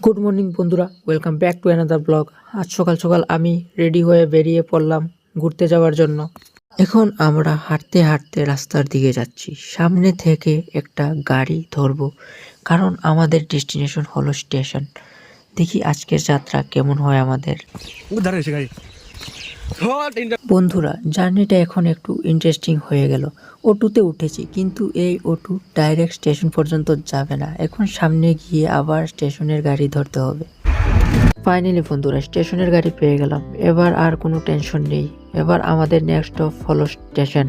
Good morning বন্ধুরা, welcome back to another blog. আজ সকাল সকাল আমি রেডি হয়ে বেরিয়ে পড়লাম ঘুরতে যাওয়ার জন্য। এখন আমরা হাঁটতে হাঁটতে রাস্তার দিকে যাচ্ছি। সামনে থেকে একটা গাড়ি ধরবো, কারণ আমাদের ডেস্টিনেশন হলো স্টেশন। দেখি আজকের যাত্রা কেমন হয় আমাদের। বন্ধুরা, জার্নিটা এখন একটু ইন্টারেস্টিং হয়ে গেল। অটোতে উঠেছি, কিন্তু এই অটো ডাইরেক্ট স্টেশন পর্যন্ত যাবে না। এখন সামনে গিয়ে আবার স্টেশনের গাড়ি ধরতে হবে। ফাইনালি বন্ধুরা, স্টেশনের গাড়ি পেয়ে গেলাম। এবার আর কোনো টেনশন নেই। এবার আমাদের নেক্সট স্টপ হলো স্টেশন।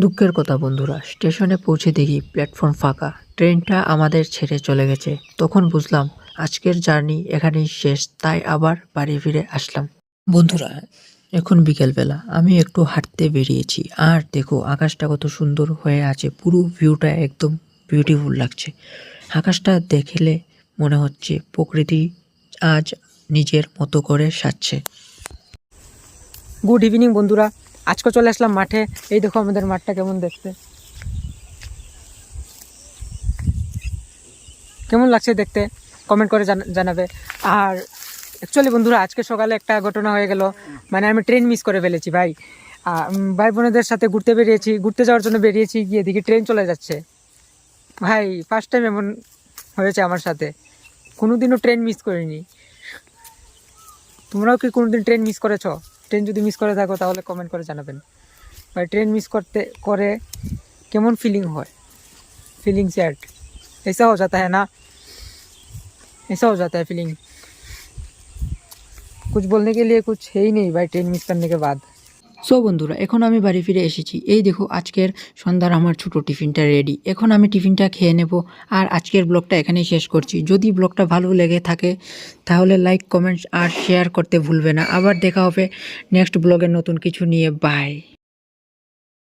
দুঃখের কথা বন্ধুরা, স্টেশনে পৌঁছে দেখি প্ল্যাটফর্ম ফাঁকা। ট্রেনটা আমাদের ছেড়ে চলে গেছে। তখন বুঝলাম আজকের জার্নি এখানেই শেষ, তাই আবার বাড়ি ফিরে আসলাম। বন্ধুরা, এখন বিকেলবেলা আমি একটু হাঁটতে বেরিয়েছি, আর দেখো আকাশটা কত সুন্দর হয়ে আছে। পুরো ভিউটা একদম বিউটিফুল লাগছে। আকাশটা দেখলে মনে হচ্ছে প্রকৃতি আজ নিজের মতো করে সাজছে। গুড ইভিনিং বন্ধুরা, আজকে চলে আসলাম মাঠে। এই দেখো আমাদের মাঠটা কেমন দেখতে, কেমন লাগছে দেখতে কমেন্ট করে জানাবে। আর অ্যাকচুয়ালি বন্ধুরা, আজকে সকালে একটা ঘটনা হয়ে গেল। মানে আমি ট্রেন মিস করে ফেলেছি ভাই। ভাই বোনেদের সাথে ঘুরতে যাওয়ার জন্য বেরিয়েছি, গিয়ে দেখি ট্রেন চলে যাচ্ছে। ভাই ফার্স্ট টাইম এমন হয়েছে আমার সাথে। কোনোদিনও ট্রেন মিস করিনি। তোমরাও কি কোনোদিন ট্রেন মিস করেছো? ট্রেন যদি মিস করে থাকো তাহলে কমেন্ট করে জানাবেন। ভাই ট্রেন মিস করে কেমন फीलिंग হয়, फीलिंग सैड ऐसा हो जाता है ना, ऐसा हो जाता है फीलिंग। कुछ बोलने के लिए कुछ है ही नहीं भाई ट्रेन मिस करने के बाद। সো বন্ধুরা, এখন আমি বাড়ি ফিরে এসেছি। এই দেখো আজকের সন্ধ্যার আমার ছোট টিফিনটা রেডি। এখন আমি টিফিনটা খেয়ে নেব, আর আজকের ব্লগটা এখানেই শেষ করছি। যদি ব্লগটা ভালো লেগে থাকে তাহলে লাইক, কমেন্টস আর শেয়ার করতে ভুলবে না। আবার দেখা হবে নেক্সট ব্লগের নতুন কিছু নিয়ে। বাই।